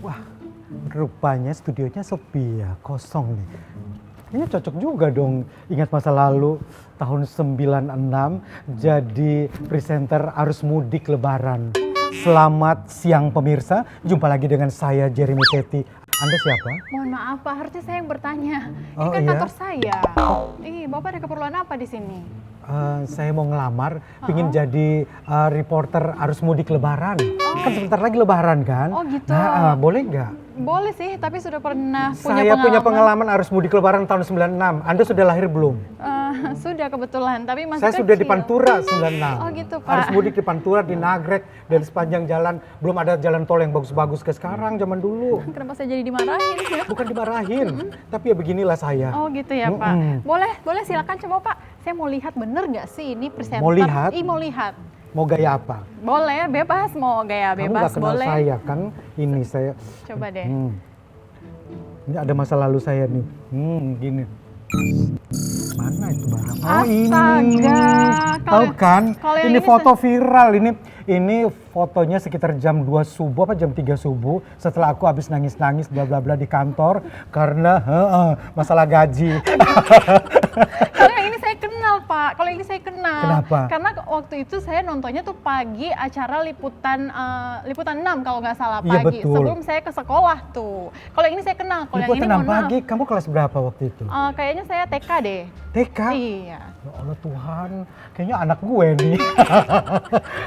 Wah, rupanya studionya sepi ya, kosong nih. Ini cocok juga dong, ingat masa lalu tahun 96 jadi presenter arus mudik lebaran. Selamat siang pemirsa, jumpa lagi dengan saya Jeremy Teti. Anda siapa? Mohon maaf Pak, harusnya saya yang bertanya. Ini Oh, kan iya? kantor saya. Ih, Bapak ada keperluan apa di sini? Saya mau ngelamar, pingin jadi reporter arus mudik lebaran. Kan sebentar lagi lebaran kan? Oh, gitu. Nah, boleh nggak? Boleh sih, tapi sudah pernah Saya punya pengalaman arus mudik lebaran tahun 96. Anda sudah lahir belum? Sudah kebetulan, tapi masih Saya kecil. sudah di Pantura 96. Oh gitu Pak. Arus mudik di Pantura, di Nagrek, dan sepanjang jalan. Belum ada jalan tol yang bagus-bagus ke sekarang, zaman dulu. Kenapa saya jadi dimarahin ya? Bukan dimarahin, tapi ya beginilah saya. Oh gitu ya Pak. Boleh silakan coba Pak. Saya mau lihat bener nggak sih ini presenter. Mau lihat? Mau lihat. Mau gaya apa? Boleh, bebas. Mau gaya Kamu bebas nggak kenal boleh. saya kan? Ini saya. Coba deh. Ini ada masa lalu saya nih. Gini. Mana itu barang? Oh Astaga, ini. Tahu kalau- kan? kalau yang Ini ini foto viral. Ini fotonya sekitar jam 2 subuh apa jam 3 subuh. Setelah aku habis nangis-nangis bla bla bla di kantor karena masalah gaji. Kalau yang ini saya kenal Pak, kalau ini saya kenal. Kenapa? Karena waktu itu saya nontonnya tuh pagi acara liputan 6 kalau nggak salah Iya, pagi. betul. Sebelum saya ke sekolah tuh. Kalau ini saya kenal, kalau yang ini Liputan mohon maaf. pagi, kamu kelas berapa waktu itu? Kayaknya saya TK deh. TK? Iya. Ya Allah Tuhan, kayaknya anak gue nih.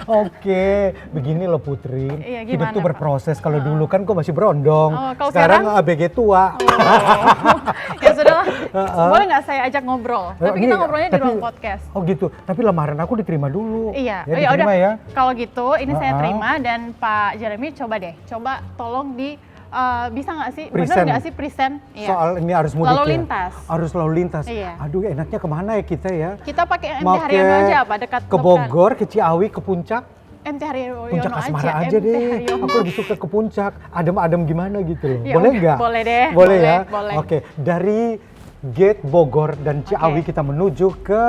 Oke, begini loh Putri. Iya, Hidup gimana, tuh Pak? berproses. Kalau dulu kan gue masih berondong. Oh, kalau sekarang sekarang? ABG tua. Ya sudah lah. Boleh nggak saya ajak ngobrol? Tapi kita Ini- ngobrolnya di ruang podcast. Oh gitu, tapi lamaran aku diterima dulu. Iya, Ya, oh, ya udah. diterima ya. Kalau gitu, ini saya Uh-uh. terima dan Pak Jeremy coba deh, tolong bisa nggak sih, bener Present. nggak sih present? Iya. Soal ini harus mudik Lalu ya. lintas. Harus lalu lintas. Iya. Aduh enaknya kemana ya kita ya? Kita pakai MT Mau Haryono aja apa dekat ke Bogor, ke Ciawi, ke Puncak. MT Haryono Puncak Asmara aja MT deh. Haryono. Aku lebih suka ke puncak. Adem-adem gimana gitu loh. Ya Boleh udah, nggak? boleh deh, Boleh boleh, ya. boleh. Oke. Dari Gate Bogor dan Ciawi Oke. kita menuju ke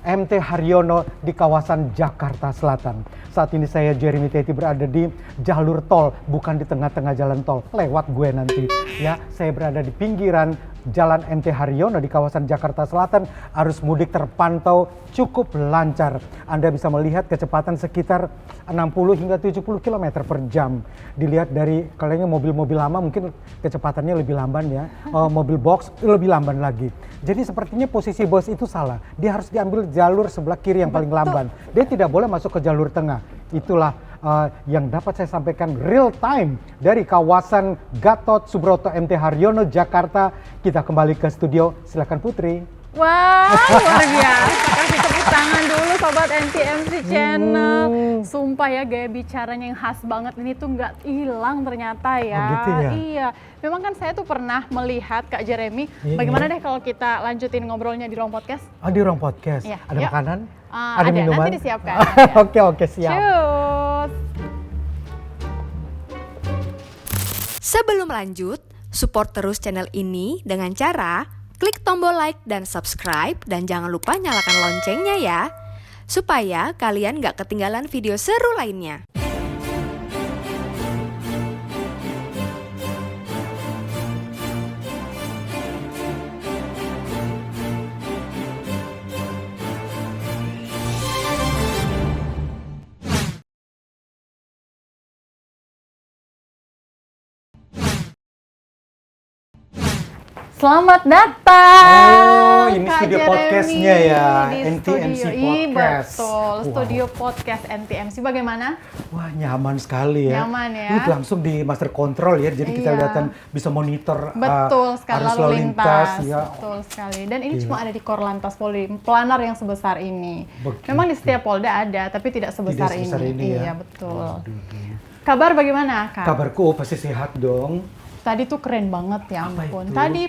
MT Haryono di kawasan Jakarta Selatan. Saat ini saya Jeremy Teti berada di jalur tol, bukan di tengah-tengah jalan tol. Lewat gue nanti. Ya, saya berada di pinggiran Jalan MT Haryono di kawasan Jakarta Selatan. Arus mudik terpantau cukup lancar. Anda bisa melihat kecepatan sekitar 60 hingga 70 km per jam. Dilihat dari kayaknya mobil-mobil lama mungkin kecepatannya lebih lamban ya. Mobil box lebih lamban lagi. Jadi sepertinya posisi bos itu salah. Dia harus diambil jalur sebelah kiri yang paling lamban. Dia tidak boleh masuk ke jalur tengah. Itulah yang dapat saya sampaikan real time dari kawasan Gatot Subroto MT Haryono Jakarta. Kita kembali ke studio, silakan Putri. Wah, luar biasa. Kasih tepuk tangan dulu Sobat NTMC Channel. Sumpah ya, gaya bicaranya yang khas banget ini tuh nggak hilang ternyata ya. Oh, gitu ya? Iya, memang kan saya tuh pernah melihat Kak Jeremy. Iya, Bagaimana iya. deh kalau kita lanjutin ngobrolnya di ruang podcast? Oh, di ruang podcast. Iya, Ada yuk. makanan? Ada, minuman? nanti disiapkan. Oke, siap. Cus. Sebelum lanjut, support terus channel ini dengan cara klik tombol like dan subscribe dan jangan lupa nyalakan loncengnya ya, supaya kalian gak ketinggalan video seru lainnya. Selamat datang. Oh, ini Kak studio Jeremy podcastnya ya, di NTMC studio. Podcast. Betul, Wow. studio podcast NTMC. Bagaimana? Wah, nyaman sekali ya. Nyaman ya. Ini langsung di master control ya, jadi kita Iya. kelihatan bisa monitor Betul sekali, arus lalu lintas. ya. Betul sekali. Dan ini Gila. cuma ada di Korlantas Polri, Planar yang sebesar ini. Begitu. Memang di setiap Polda ada, tapi tidak sebesar, sebesar ini ya. Iya, betul. Waduh. Kabar bagaimana, Kak? Kabarku pasti sehat dong. tadi tuh keren banget ya Apa ampun. itu? Tadi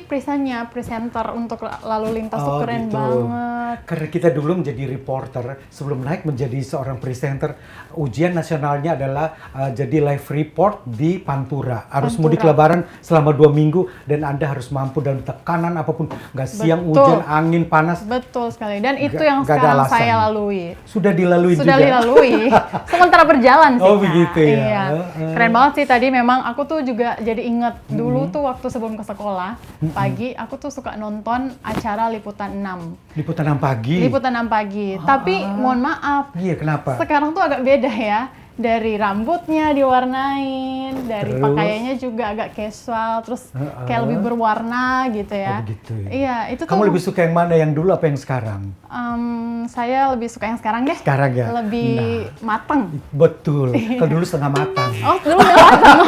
presenter untuk lalu lintas tuh keren gitu. banget. Karena kita dulu menjadi reporter, sebelum naik menjadi seorang presenter, ujian nasionalnya adalah jadi live report di Pantura. Harus mudik lebaran selama 2 minggu dan Anda harus mampu dalam tekanan apapun. Nggak siang, Betul. hujan, angin, panas. Betul sekali. Dan itu Nggak- yang nggak ada sekarang alasan. saya lalui. Sudah dilalui Sudah juga. dilalui. Sementara berjalan sih, Oh, Kak. begitu ya. Iya. Keren banget sih tadi, memang aku tuh juga jadi inget dulu tuh waktu sebelum ke sekolah, pagi aku tuh suka nonton acara Liputan 6. Liputan 6 pagi. Liputan 6 pagi. Tapi mohon maaf, Iya, kenapa? sekarang tuh agak beda ya. Dari rambutnya diwarnain, dari Terus? pakaiannya juga agak casual, terus kayak lebih berwarna gitu ya. Oh, begitu ya. Iya, itu tuh Kamu lebih suka yang mana, yang dulu apa yang sekarang? saya lebih suka yang sekarang deh. Sekarang ya? Lebih matang. Betul. Kalau dulu setengah matang. Oh, dulu udah matang.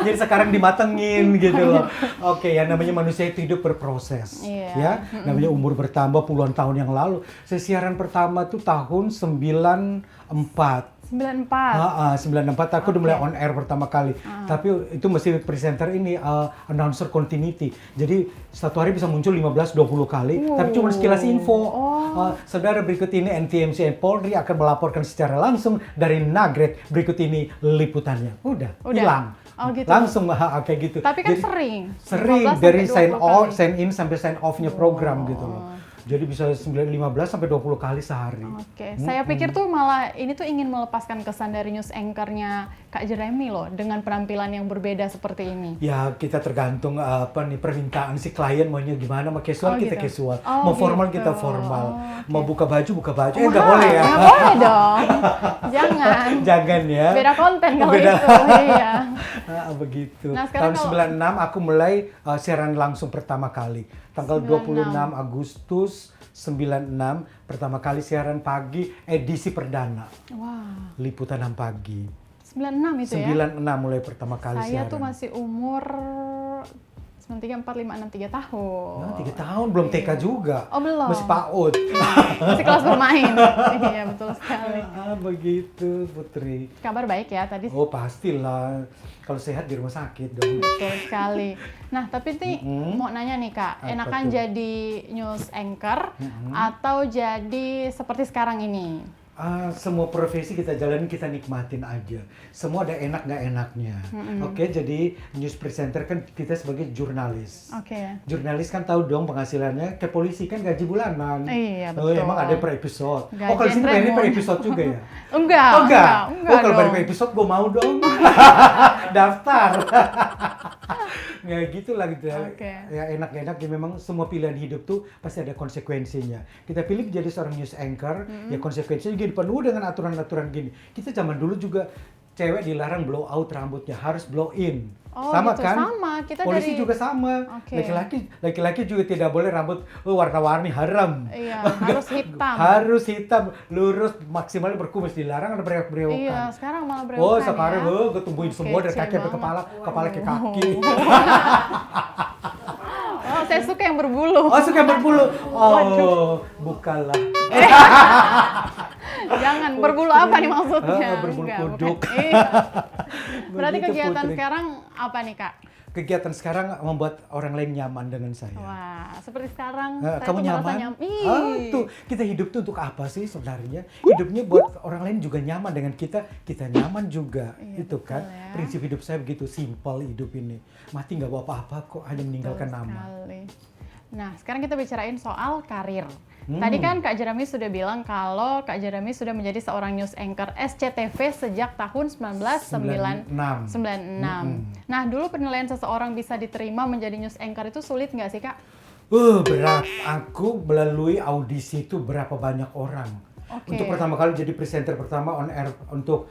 Jadi sekarang dimatengin gitu loh. Oke, ya namanya manusia itu hidup berproses. Iya. Ya, namanya umur bertambah puluhan tahun yang lalu. Saya siaran pertama tuh tahun 94. 94. Aku udah mulai on air pertama kali. Tapi itu masih presenter ini, announcer continuity. Jadi satu hari bisa muncul 15-20 kali, tapi cuma sekilas info. Saudara, berikut ini NTMC Polri akan melaporkan secara langsung dari Nagrek. Berikut ini liputannya. Udah. Hilang. Oh, gitu. Langsung kayak gitu. Tapi kan Jadi, sering. sering 15 dari sampai 20 kali. sign in sampai sign off-nya program gitu loh. Jadi bisa 15 sampai 20 kali sehari. Oke, saya pikir tuh malah ini tuh ingin melepaskan kesan dari news anchor-nya Kak Jeremy loh, dengan penampilan yang berbeda seperti ini. Ya, kita tergantung permintaan si klien maunya gimana. Mau casual Oh, kita gitu. casual, Oh, mau formal gitu. kita formal. Oh, oke. Mau buka baju nggak boleh ya. Nggak boleh dong. Jangan. Jangan ya. Beda konten kalau Beda. itu. Iya. Begitu. Nah, sekarang Tahun 96 aku mulai siaran langsung pertama kali. Tanggal 26 Agustus 96 pertama kali siaran pagi edisi perdana. Wah, Liputan 6 pagi. 96 itu ya? 96 mulai pertama kali Saya siaran. tuh masih umur 93, 4, 5, 6, 3 tahun. Nah, 3 tahun belum TK juga. Oh, belum. Masih PAUD. Masih kelas bermain. Iya, betul sekali. Begitu Putri. Kabar baik ya tadi. Oh pastilah. Kalau sehat di rumah sakit dong. Betul sekali. Nah, tapi nih mau nanya nih Kak, Apa enakan tuh? jadi news anchor atau jadi seperti sekarang ini? Semua profesi kita jalanin, kita nikmatin aja. Semua ada enak nggak enaknya. Oke, jadi news presenter kan kita sebagai jurnalis. Oke. Jurnalis kan tahu dong penghasilannya. Ke polisi kan gaji bulanan. Iya, Oh, betul. emang ada per episode. Gaji Oh, kalau sini bayarnya per Raymond. episode juga ya? Enggak, Oh, enggak. Oh, kalau bayar dong. per episode gue mau dong. Daftar. Ya gitu lah gitu ya. Oke. Ya enak-enak ya, memang semua pilihan hidup tuh pasti ada konsekuensinya. Kita pilih jadi seorang news anchor, ya konsekuensinya juga penuh dengan aturan-aturan gini. Kita zaman dulu juga cewek dilarang blow out rambutnya, harus blow in. Oh, sama gitu. kan? Sama. Kita Polisi dari- juga sama. Oke. Laki-laki juga tidak boleh rambut warna-warni, haram. Iya, harus hitam. Harus hitam, lurus, maksimal berkumis, dilarang ada brewok-brewokan. Iya, sekarang malah berewokan Oh, sekarang ya. gue tumbuhin semua dari Kece kaki sampai banget. kepala, kepala ke kaki. Oh, saya suka yang berbulu. Oh, suka berbulu. Oh, bukalah. Jangan, berbulu apa nih maksudnya? Berbulu Enggak, kuduk. bukan. Iya. Berarti Begitu, kegiatan Putri. sekarang apa nih Kak? Kegiatan sekarang membuat orang lain nyaman dengan saya. Wah, seperti sekarang Nah, saya kamu tuh merasa nyaman? Ih. Tuh, kita hidup tuh untuk apa sih sebenarnya? Hidupnya buat orang lain juga nyaman dengan kita nyaman juga. Iya, Itu kan betul ya. prinsip hidup saya begitu, simpel hidup ini. Mati nggak bawa apa-apa kok, hanya meninggalkan Betul nama. sekali. Nah, sekarang kita bicarain soal karir. Tadi kan Kak Jeremy sudah bilang kalau Kak Jeremy sudah menjadi seorang news anchor SCTV sejak tahun 1996. 96. Nah, dulu penilaian seseorang bisa diterima menjadi news anchor itu sulit nggak sih Kak? Berat. Aku melalui audisi itu berapa banyak orang. Oke. Untuk pertama kali jadi presenter pertama on air untuk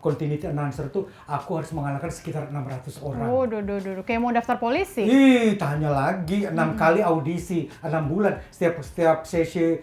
continuity announcer tuh aku harus mengalahkan sekitar 600 orang. Oh, kayak mau daftar polisi. Tanya lagi, 6 kali audisi, 6 bulan. Setiap sesi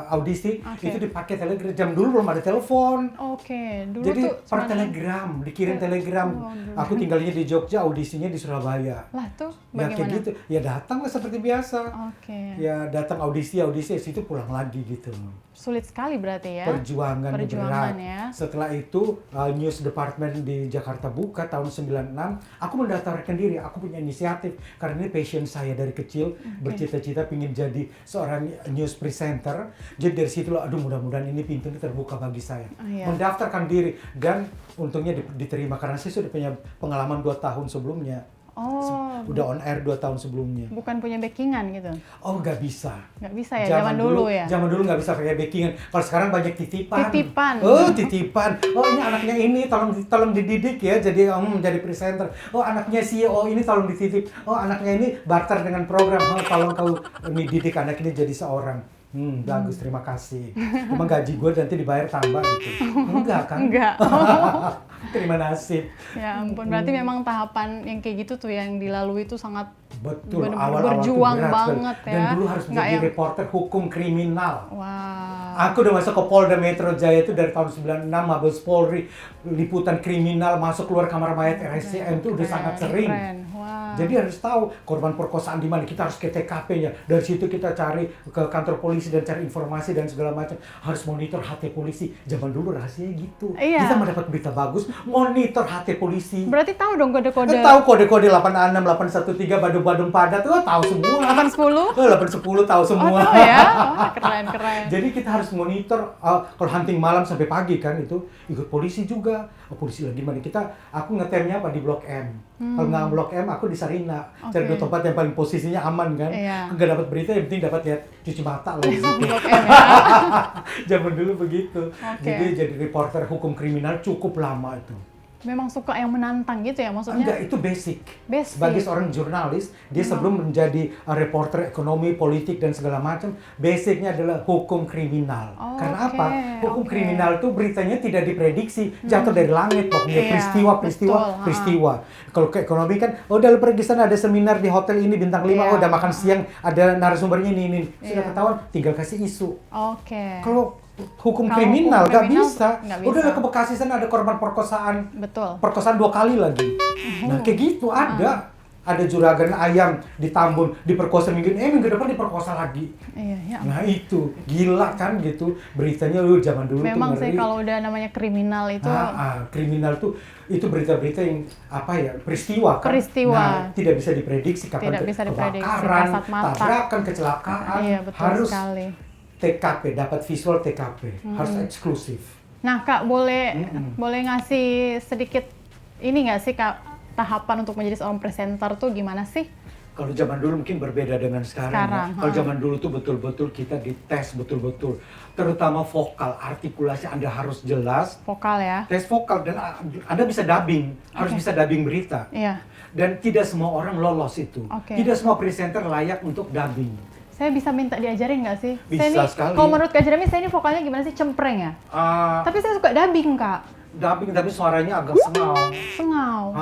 audisi Oke. itu dipakai telegram. Jam dulu belum ada telepon. Oke, dulu Jadi tuh per cuman- telegram, dikirim telegram. Oh, dulu. Aku tinggalnya di Jogja, audisinya di Surabaya. Lah tuh Ya kayak bagaimana? gitu. Ya datang lah seperti biasa. Oke. Ya datang audisi situ pulang lagi gitu. Sulit sekali berarti ya. Perjuangan berat. Ya. Setelah itu news department di Jakarta buka tahun 96, aku mendaftarkan diri, aku punya inisiatif karena ini passion saya dari kecil, bercita-cita ingin jadi seorang news presenter. Jadi dari situ aduh mudah-mudahan ini pintunya terbuka bagi saya. Mendaftarkan diri dan untungnya diterima karena saya sudah punya pengalaman 2 tahun sebelumnya. Udah on air 2 tahun sebelumnya. Bukan punya backingan gitu? Oh, nggak bisa. Nggak bisa ya, zaman dulu ya? Zaman dulu nggak bisa pakai backingan. Kalau sekarang banyak titipan. Oh, titipan. Oh, ini anaknya ini, tolong dididik ya, jadi menjadi presenter. Oh, anaknya CEO ini tolong dititip. Oh, anaknya ini barter dengan program. Oh, tolong kau dididik anak ini jadi seorang. Bagus, terima kasih. Cuma gaji gue nanti dibayar tambah gitu. Enggak kan? Enggak. Terima nasib. Ya ampun, berarti memang tahapan yang kayak gitu tuh yang dilalui itu sangat betul, awal-awal berjuang berat banget sekali. ya. Dan dulu harus menjadi reporter hukum kriminal. Wow. Aku udah masuk ke Polda Metro Jaya itu dari tahun 96, Mabes Polri, liputan kriminal, masuk keluar kamar mayat RSCM itu udah sangat sering. Wow. Jadi harus tahu korban perkosaan di mana, kita harus ke TKP-nya. Dari situ kita cari ke kantor polisi dan cari informasi dan segala macam. Harus monitor HT polisi. Zaman dulu rahasianya gitu. Iya. Kita mau dapat berita bagus, monitor HT polisi. Berarti tahu dong kode-kode. Tahu kode-kode 86, 813, Badung-Badung Padat tuh tahu semua. 810? 810 tahu semua. Oh, tahu ya. Wah, keren. Jadi kita harus monitor kalau hunting malam sampai pagi kan itu ikut polisi juga. Polisi lagi mana aku ngetemnya apa di Blok M. Kalau nggak Blok M aku di Sarina. Cari tempat yang paling posisinya aman kan. Nggak dapat berita yang penting dapat lihat cuci mata lah. Blok M ya. Zaman dulu begitu. Jadi reporter hukum kriminal cukup lama itu. Memang suka yang menantang gitu ya maksudnya? Enggak, itu basic. Sebagai seorang jurnalis, dia sebelum menjadi reporter ekonomi, politik, dan segala macam, basicnya adalah hukum kriminal. Karena apa? Hukum kriminal itu beritanya tidak diprediksi, jatuh dari langit, pokoknya peristiwa. Kalau ke ekonomi kan, udah pergi sana ada seminar di hotel ini bintang 5, udah makan siang, ada narasumbernya ini. Sudah ketahuan, tinggal kasih isu. Kalau hukum kriminal nggak bisa. Udah ke Bekasi sana ada korban perkosaan. Betul. Perkosaan 2 kali lagi. Nah kayak gitu ada. Ada juragan ayam di Tambun diperkosa minggu depan diperkosa lagi. Iya. Nah itu gila kan gitu beritanya zaman dulu. Memang tuh ngeri. sih kalau udah namanya kriminal itu. Kriminal tuh itu berita-berita yang peristiwa kan. Nah, tidak bisa diprediksi kapan kebakaran, tabrakan, kecelakaan. Iya, betul harus sekali. TKP, dapat visual TKP, harus eksklusif. Nah Kak, boleh ngasih sedikit ini nggak sih Kak, tahapan untuk menjadi seorang presenter tuh gimana sih? Kalau zaman dulu mungkin berbeda dengan sekarang. Kalau zaman dulu tuh betul-betul kita dites betul-betul. Terutama vokal, artikulasi Anda harus jelas. Vokal ya? Tes vokal dan Anda bisa dubbing, harus bisa dubbing berita. Iya. Dan tidak semua orang lolos itu. Tidak semua presenter layak untuk dubbing. Saya bisa minta diajarin nggak sih? Bisa sekali. Kalau menurut Kak Jeremy, saya ini vokalnya gimana sih? Cempreng ya? Tapi saya suka dubbing, Kak. Dubbing tapi suaranya agak sengau.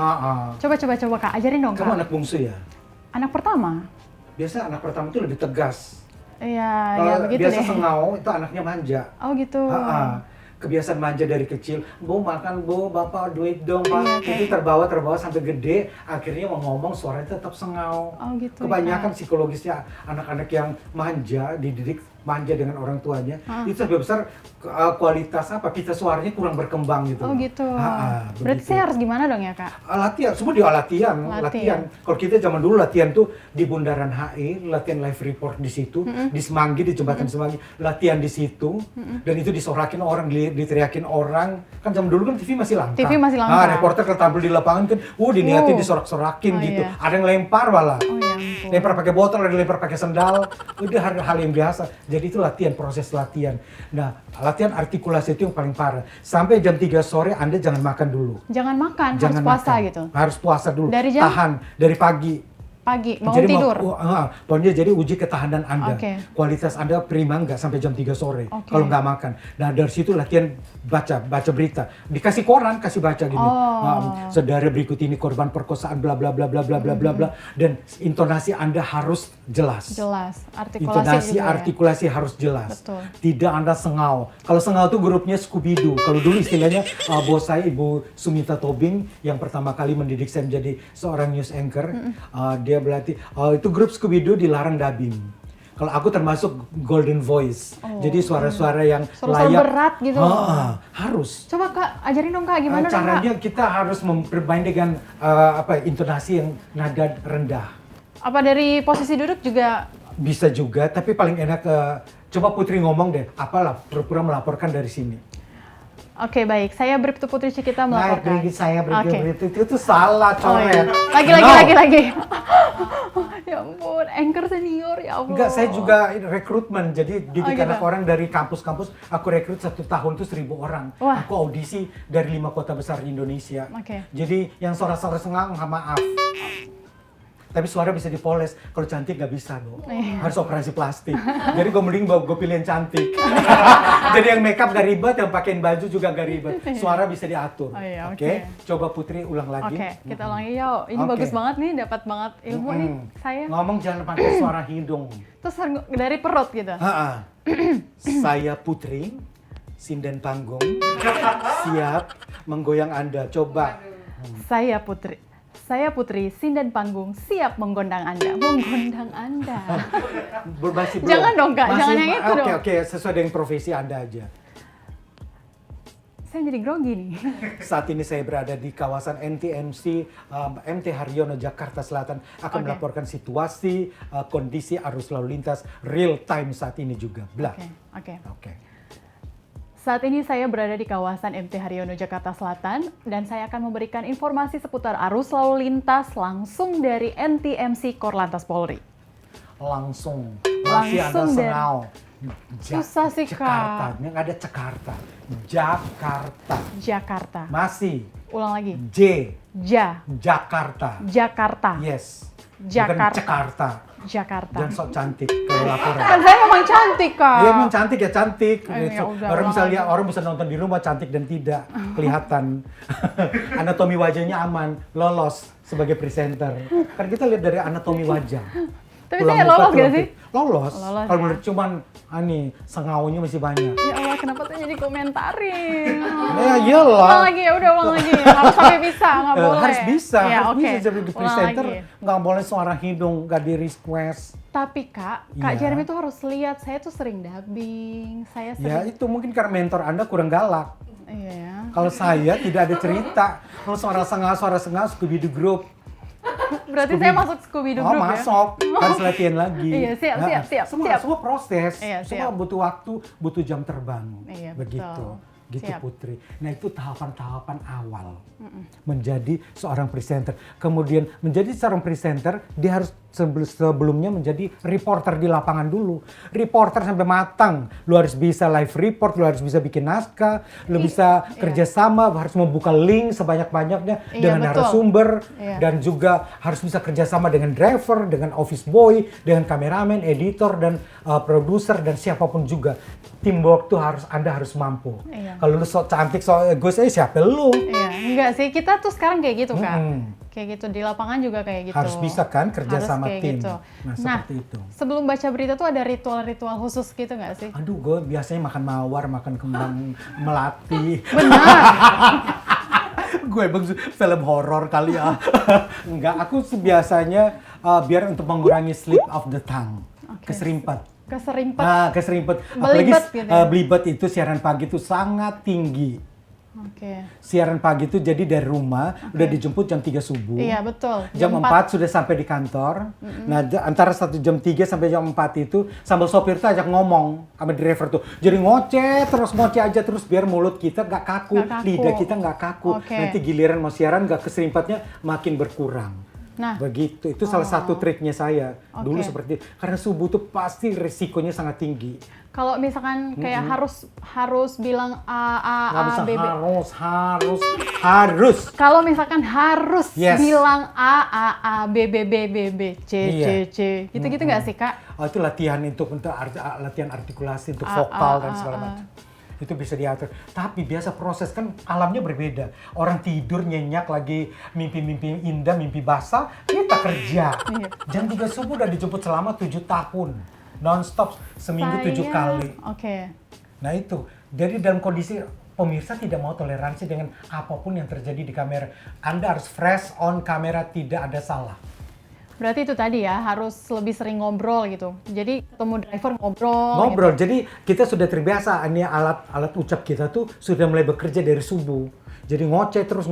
Coba Kak, ajarin dong Kak. Kamu anak bungsu ya? Anak pertama? Biasa anak pertama itu lebih tegas. Iya, ya begitu biasa deh. sengau, itu anaknya manja. Oh gitu. Kebiasaan manja dari kecil, Bu makan Bu, Bapak duit dong Pak. Itu terbawa sampai gede, akhirnya mau ngomong suaranya tetap sengau. Oh gitu. Kebanyakan psikologisnya anak-anak yang manja, dididik manja dengan orang tuanya, itu lebih besar kualitas kita suaranya kurang berkembang gitu. Oh gitu. Berarti begitu. Saya harus gimana dong ya Kak? Latihan, semua dia latihan. Kalau kita zaman dulu latihan tuh di Bundaran HI, latihan live report di situ, di Semanggi, di jembatan Semanggi, latihan di situ, dan itu disorakin orang, diteriakin orang. Kan zaman dulu kan TV masih langka. Reporter kalau tampil di lapangan kan, diniatin disorak-sorakin gitu. Iya. Ada yang lempar malah. Ya lempar pakai botol, ada yang lempar pakai sendal. Udah hal yang biasa. Jadi itu latihan, proses latihan. Nah, latihan artikulasi itu yang paling parah. Sampai jam 3 sore Anda jangan makan dulu. Jangan makan, harus puasa gitu? Harus puasa dulu. Dari jam? Tahan, dari pagi. Bangun tidur? Pokoknya jadi uji ketahanan Anda. Kualitas Anda prima nggak sampai jam 3 sore. Kalau nggak makan. Nah dari situ latihan baca berita. Dikasih koran, kasih baca gini. Saudara berikut ini korban perkosaan bla bla bla bla bla bla bla bla. Dan intonasi Anda harus jelas. Artikulasi harus jelas. Betul. Tidak Anda sengau. Kalau sengau itu grupnya Scooby-Doo. Kalau dulu istilahnya bos saya Ibu Sumita Tobing yang pertama kali mendidik saya menjadi seorang news anchor. Dia berarti itu grup Scooby-Doo dilarang dubbing. Kalau aku termasuk golden voice. Jadi suara-suara yang Suara-suara layak. berat gitu. Harus. Coba Kak, ajarin dong Kak, gimana dong Kak? Caranya kita harus bermain dengan intonasi yang nada rendah. Apa dari posisi duduk juga? Bisa juga, tapi paling enak coba Putri ngomong deh, apalah pura-pura melaporkan dari sini. Oke, baik. Saya Bribtu Putri Cikita melaporkan. Saya Oke. itu salah coret. Lagi. Ya ampun, anchor senior, ya ampun. Enggak, saya juga rekrutmen, jadi didik gitu. anak orang dari kampus-kampus. Aku rekrut 1 tahun tuh 1.000 orang. Wah. Aku audisi dari 5 kota besar di Indonesia. Oke. Jadi yang suara-suara sengang, maaf. Tapi suara bisa dipoles, kalau cantik nggak bisa dong. Harus operasi plastik. Jadi gue mending gue pilih yang cantik. Jadi yang makeup gak ribet, yang pakein baju juga gak ribet. Suara bisa diatur. Oh iya, Oke? Coba Putri ulang lagi. Oke, kita ulangi yo. Ini Oke. bagus banget nih, dapat banget ilmu nih saya. Ngomong jangan pakai suara hidung. Terus dari perut gitu. Saya Putri, sinden panggung, siap menggoyang Anda. Coba. Saya Putri, sinden panggung, siap menggondang Anda. Menggondang Anda. Berbasi belum? Jangan dong, Kak. Jangan yang itu dong. Oke, sesuai dengan profesi Anda aja. Saya jadi grogi nih. Saat ini saya berada di kawasan NTMC, MT Haryono, Jakarta Selatan. Akan melaporkan situasi, kondisi arus lalu lintas real time saat ini juga. Oke. Saat ini saya berada di kawasan MT Haryono, Jakarta Selatan, dan saya akan memberikan informasi seputar arus lalu lintas langsung dari NTMC Korlantas Polri. Langsung Anda dari- sengau. Susah sih, Kak. Jakarta, yang ada Jakarta. Jakarta. Masih. Ulang lagi. Jakarta. Jakarta. Yes. Jakarta. Bukan Jakarta. Jangan sok cantik kalau laporan. Kan saya memang cantik, Kak. Iya, emang cantik ya cantik. Ya udah, Orang bisa ulang lihat, orang bisa nonton di rumah cantik dan tidak kelihatan. Anatomi wajahnya aman, lolos sebagai presenter. Kan kita lihat dari anatomi wajah. Tapi Tulang saya muka, lolos tulang gak sih? putih. Lolos. Lolos, Kalau ya. menurut cuman sengaunya masih banyak. Ya Allah, kenapa tuh jadi komentarin? Ya iyalah. Ulang lagi, ya udah ulang lagi. Harus sampai bisa, nggak boleh. Harus bisa, Ya, harus oke. bisa jadi Ulang presenter. lagi. Nggak boleh suara hidung, nggak di request. Tapi Kak Iya. Jeremy tuh harus lihat, saya tuh sering dubbing, saya Ya sering... itu mungkin karena mentor Anda kurang galak. Iya ya. Kalau saya tidak ada cerita. Kalau suara sengah, Scooby-Doo Group. Berarti saya masuk Scooby-Doo Group ya? masuk. Harus latihan lagi. Iya, siap. Semua proses. Iya, Semua siap. butuh waktu, butuh jam terbang. Iya, Begitu. betul. Gitu Siap. Putri. Nah itu tahapan-tahapan awal menjadi seorang presenter. Kemudian menjadi seorang presenter, dia harus sebelumnya menjadi reporter di lapangan dulu. Reporter sampai matang. Lu harus bisa live report, lu harus bisa bikin naskah, lu bisa kerjasama, harus membuka link sebanyak-banyaknya Iya, dengan betul. narasumber, Iya. dan juga harus bisa kerjasama dengan driver, dengan office boy, dengan kameramen, editor, dan produser, dan siapapun juga. Teamwork tuh Anda harus mampu. Iya. Kalau lu sok cantik, sok egois, siapa lu? Iya, enggak sih, kita tuh sekarang kayak gitu Kak. Mm-mm. Kayak gitu, di lapangan juga kayak gitu. Harus bisa kan kerja Harus sama kayak tim. gitu. Nah, seperti itu. Sebelum baca berita tuh ada ritual-ritual khusus gitu nggak sih? Aduh, gue biasanya makan mawar, makan kembang melati. Benar. Gue emang film horor kali ya. Enggak, aku biasanya biar untuk mengurangi slip of the tongue. Oke. Keserimpet. Keserimpet. Apalagi Belibet gitu ya? belibet itu siaran pagi itu sangat tinggi. Oke. Siaran pagi itu jadi dari rumah udah dijemput jam 3 subuh. Iya, betul. Jam 4 sudah sampai di kantor. Nah, antara jam 3 sampai jam 4 itu sambil sopir tuh ajak ngomong sama driver tuh. Jadi ngoceh aja terus biar mulut kita nggak kaku, Nggak kaku. lidah kita nggak kaku. Oke. Nanti giliran mau siaran nggak keserimpetnya makin berkurang. Nah. Begitu, itu salah satu triknya saya. Oke. Dulu seperti karena subuh tuh pasti resikonya sangat tinggi. Kalau misalkan kayak harus bilang Nggak bisa B, B. harus. Kalau misalkan harus Yes. bilang A, B, B, B, B, B, C, Iya. C. Gitu-gitu nggak sih, Kak? Oh, itu latihan untuk latihan artikulasi untuk vokal dan segala macam. Itu bisa diatur. Tapi biasa proses kan alamnya berbeda. Orang tidur nyenyak lagi mimpi-mimpi indah, mimpi basah, kita kerja. Iya. Jam 3 subuh udah dijemput selama 7 tahun. Non-stop, seminggu 7 kali. Oke. Nah itu, jadi dalam kondisi pemirsa tidak mau toleransi dengan apapun yang terjadi di kamera. Anda harus fresh on kamera, tidak ada salah. Berarti itu tadi ya, harus lebih sering ngobrol gitu. Jadi ketemu driver ngobrol. Ngobrol, Gitu. jadi kita sudah terbiasa, ini alat ucap kita tuh sudah mulai bekerja dari subuh. Jadi ngoceh terus,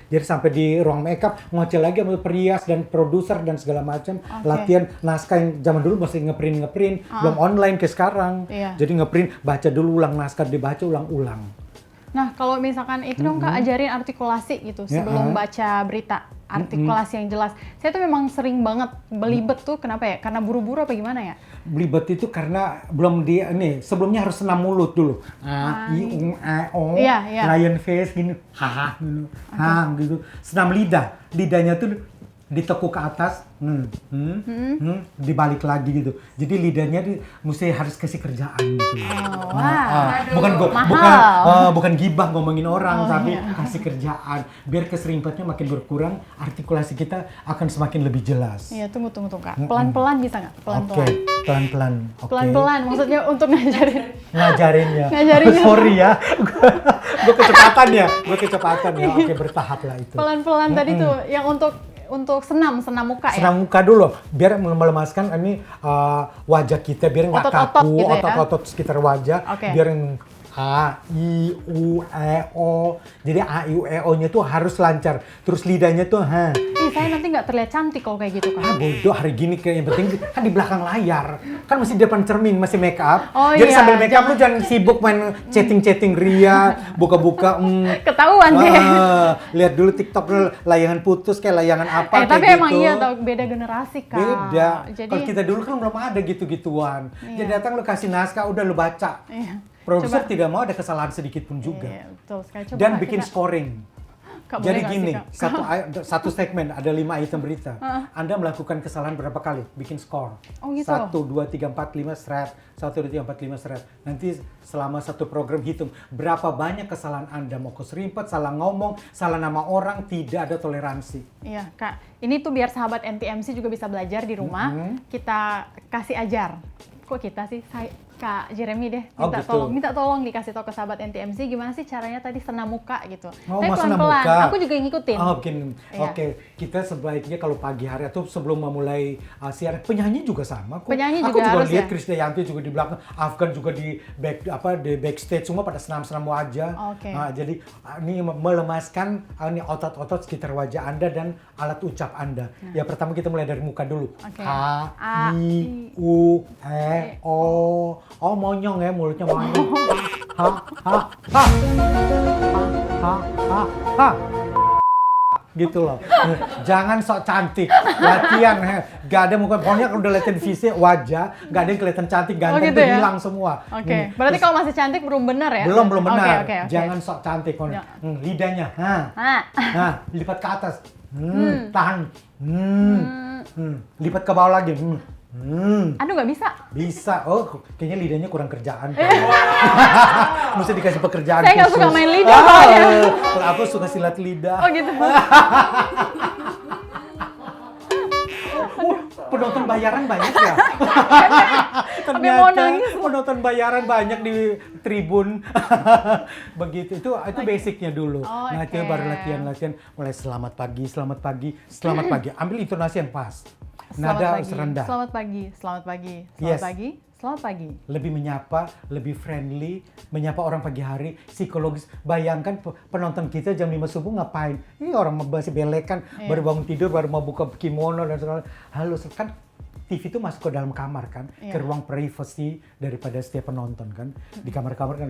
jadi sampai di ruang makeup ngoceh lagi sama perias dan produser dan segala macam. Latihan naskah yang zaman dulu masih ngeprint, belum online ke sekarang. Iya. Jadi ngeprint, baca dulu ulang naskah, dibaca ulang-ulang. Nah, kalau misalkan itu dong Kak, ajarin artikulasi gitu Ya, sebelum baca berita. Artikulasi yang jelas. Saya tuh memang sering banget belibet tuh, kenapa ya? Karena buru-buru apa gimana ya? Belibet itu karena belum sebelumnya harus senam mulut dulu. I, U, E, O, Iya. lion face gini, ha, gitu, gitu. Senam lidahnya tuh ditekuk ke atas, dibalik lagi gitu. Jadi lidahnya mesti harus kasih kerjaan gitu. Bukan gibah ngomongin orang, tapi kasih kerjaan. Biar keserimpetnya makin berkurang, artikulasi kita akan semakin lebih jelas. Iya, tunggu Kak. Pelan-pelan bisa nggak? Pelan-pelan. Oke, pelan-pelan. Oke. Pelan-pelan, maksudnya untuk ngajarin. Ngajarinnya. Sorry ya. Gue kecepatan ya. Oke, bertahap lah itu. Pelan-pelan tadi tuh yang untuk senam muka ya. Senam muka dulu, biar melemaskan wajah kita, biar nggak Otot-otot kaku, gitu ya? otot-otot sekitar wajah, Oke. biar A, I, U, E, O. Jadi A, I, U, E, O-nya tuh harus lancar. Terus lidahnya tuh Saya nanti nggak terlihat cantik kalau kayak gitu kan. bodoh, hari gini kayak yang penting kan di belakang layar. Kan masih di depan cermin, masih make up. Oh Jadi iya, sambil make up lu jangan sibuk main chatting-chatting ria, buka-buka. Ketahuan deh. Lihat dulu TikTok dulu, layangan putus kayak layangan apa kayak Tapi gitu. emang iya tau, beda generasi Kak. Beda. Jadi Kalau kita dulu kan belum ada gitu-gituan. Iya. Jadi datang lu kasih naskah, udah lu baca. Iya. Produser Coba. tidak mau ada kesalahan sedikit pun juga. Iya, betul sekali. Coba Dan Kak, bikin kita- scoring. Kak, boleh Jadi nggak gini, sih, Kak? satu segmen ada 5 item berita. Anda melakukan kesalahan berapa kali? Bikin skor. Oh, gitu? 1, 2, 3, 4, 5 seret. 1, 2, 3, 4, 5 seret. Nanti selama satu program hitung berapa banyak kesalahan Anda. Mau keserimpet, salah ngomong, salah nama orang, tidak ada toleransi. Iya Kak, ini tuh biar sahabat NTMC juga bisa belajar di rumah. Kita kasih ajar. Kok kita sih? Kak Jeremy deh, Oh, gitu. minta tolong dikasih tahu ke sahabat NTMC gimana sih caranya tadi senam muka gitu. Oh, Tapi mau senam pelan-pelan, muka. aku juga ngikutin. Oh, bikin. Iya. Oke, kita sebaiknya kalau pagi hari atau sebelum memulai siaran, penyanyi juga sama kok. Penyanyi Aku juga juga harus lihat ya? Krisdayanti juga di belakang, Afgan juga di backstage semua pada senam-senam wajah. Oke. Nah, jadi ini melemaskan ini otot-otot sekitar wajah Anda dan alat ucap Anda. Ya pertama kita mulai dari muka dulu. Oke. A, I, U, E, O. Oh, monyong ya, mulutnya monyong. Ha. Gitu loh. Jangan sok cantik. Latihan. Gak ada muka. Pokoknya kalau udah latihan fisik, wajah. Gak ada yang kelihatan cantik. Ganteng gitu tuh ya? hilang semua. Oke, berarti kalau masih cantik belum benar ya? Belum benar. Oke. Jangan sok cantik. Ya. Lidahnya. Lipat ke atas. Tahan. Lipat ke bawah lagi. Aduh, nggak bisa. Bisa. Oh, kayaknya lidahnya kurang kerjaan. Mesti dikasih pekerjaan Saya nggak khusus. suka main lidah soalnya. Kalau aku suka silat lidah. Oh gitu. Penonton bayaran banyak ya? Tapi mau nangis. Penonton bayaran banyak di tribun. Begitu. Itu basicnya dulu. Oh, Nah, itu oke. baru latihan. Mulai selamat pagi. Ambil intonasi yang pas. Selamat Nada pagi. serendah. Selamat pagi. Yes. Selamat pagi. Lebih menyapa, lebih friendly, menyapa orang pagi hari, psikologis. Bayangkan penonton kita jam 5 subuh ngapain? Ini orang masih belekan, baru bangun tidur, baru mau buka kimono dan segala. Halo, kan TV itu masuk ke dalam kamar kan, ke ruang privacy daripada setiap penonton kan. Di kamar-kamar kan,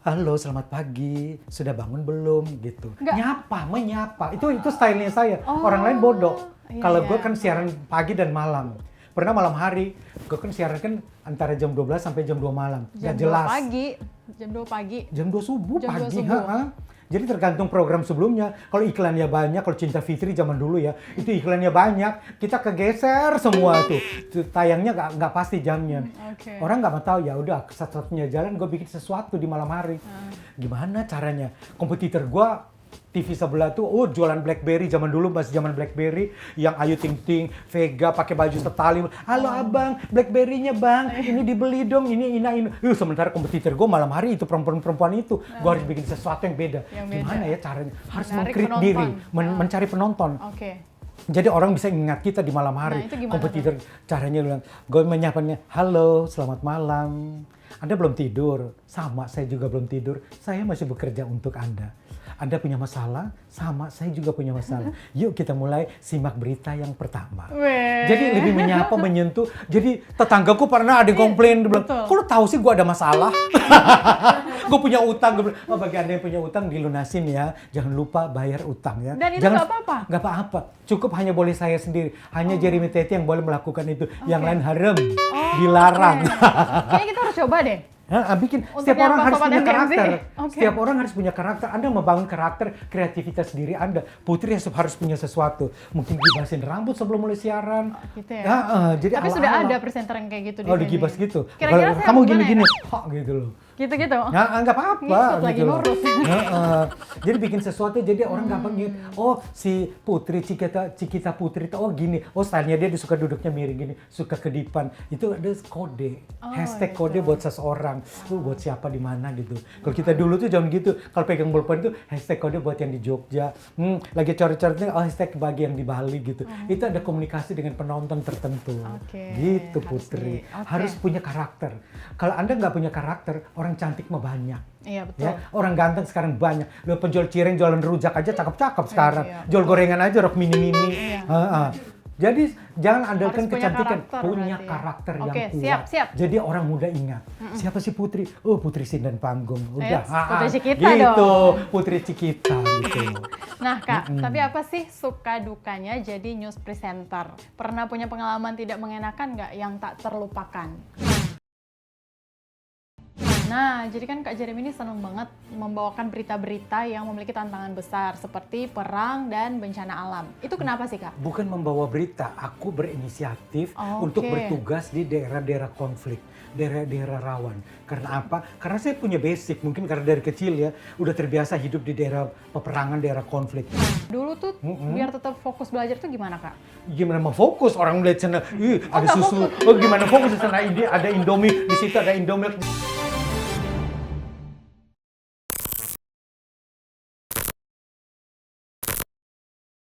halo selamat pagi, sudah bangun belum gitu. Menyapa, itu stylenya saya. Orang lain bodoh. Iya, Kalau iya. gue kan siaran pagi dan malam. Pernah malam hari, gue kan siaran kan antara jam 12 sampai jam 2 malam. Jam Nggak 2 jelas. pagi. Jam 2 pagi. Jam 2 subuh Jam 2 pagi. subuh. Jadi tergantung program sebelumnya. Kalau iklannya banyak, kalau Cinta Fitri zaman dulu ya, itu iklannya banyak, kita kegeser semua tuh. Tayangnya nggak pasti jamnya. Oke. Orang nggak mau tahu, ya udah satu-satunya jalan gue bikin sesuatu di malam hari. Gimana caranya? Kompetitor gue TV sebelah tuh, jualan BlackBerry zaman dulu, masih zaman BlackBerry, yang Ayu Ting Ting, Vega pakai baju setali. Halo abang, BlackBerry-nya bang, ini dibeli dong, ini. Sementara kompetitor gue malam hari itu perempuan itu, gue harus bikin sesuatu yang beda. Yang beda. Gimana ya caranya? Harus Menarik meng-create penonton. diri, mencari penonton. Oke. Jadi orang bisa ingat kita di malam hari. Nah, itu gimana Kompetitor caranya bilang, gue menyapanya, halo, selamat malam. Anda belum tidur, sama saya juga belum tidur. Saya masih bekerja untuk Anda. Anda punya masalah, sama saya juga punya masalah. Yuk kita mulai simak berita yang pertama. Weh. Jadi lebih menyapa, menyentuh. Jadi tetanggaku pernah ada yang komplain, dia bilang, Betul. kok lu tahu sih gue ada masalah? Gue punya utang. Gue bilang, oh bagi Anda yang punya utang dilunasin ya. Jangan lupa bayar utang ya. Dan itu Jangan, nggak apa-apa? Nggak apa-apa. Cukup hanya boleh saya sendiri. Hanya Jeremy Teti yang boleh melakukan itu. Yang lain haram, dilarang. Kayaknya kita harus coba deh. Bikin Untuk setiap orang nyapa harus sobat punya MMZ. karakter. Oke. Setiap orang harus punya karakter. Anda membangun karakter, kreativitas diri Anda. Putri harus punya sesuatu. Mungkin gibasin rambut sebelum mulai siaran. Gitu ya. Jadi Tapi ala-ala. sudah ada presenter yang kayak gitu di Oh, sini. digibas gitu. Kira-kira saya Kamu gimana gini-gini, ya? hak gitu loh. Gitu-gitu. Nah, nggak apa-apa. Ngikut lagi gitu loh. ngurus. Jadi bikin sesuatu, jadi orang gampang ingat. Oh, si Putri, Cikita Putri, oh gini. Oh, stylenya dia suka duduknya miring gini, suka kedipan. Itu ada kode, hashtag gitu. kode buat seseorang. Buat siapa di mana gitu. Kalau kita dulu tuh jangan gitu. Kalau pegang bolpen itu hashtag kode buat yang di Jogja. Lagi coret-coretnya, oh hashtag bagi yang di Bali gitu. Itu ada komunikasi dengan penonton tertentu. Oke, Gitu harus Putri. oke. Harus punya karakter. Kalau Anda nggak punya karakter, orang cantik mah banyak. Iya, betul. Ya, orang ganteng sekarang banyak. Lo penjual cireng, jualan rujak aja cakep-cakep sekarang. Iya. Jual gorengan aja rok mini-mini. Iya. Jadi jangan andalkan Harus punya kecantikan, karakter punya berarti ya. karakter yang Oke, kuat. siap. Jadi orang muda ingat. Siapa sih Putri? Oh, Putri Sindan Panggung. Udah. Eits, Putri Cikita gitu, dong. Putri Cikita gitu. Nah Kak, tapi apa sih suka dukanya jadi news presenter? Pernah punya pengalaman tidak mengenakan nggak yang tak terlupakan? Nah, jadi kan Kak Jeremy ini seneng banget membawakan berita-berita yang memiliki tantangan besar seperti perang dan bencana alam. Itu kenapa sih Kak? Bukan membawa berita, aku berinisiatif Oh, untuk oke. bertugas di daerah-daerah konflik, daerah-daerah rawan. Karena apa? Karena saya punya basic, mungkin karena dari kecil ya, udah terbiasa hidup di daerah peperangan, daerah konflik. Dulu tuh biar tetap fokus belajar tuh gimana Kak? Gimana mau fokus orang melihat sana, ada susu, oh gimana fokus di sana, ini ada Indomie, di situ ada Indomie.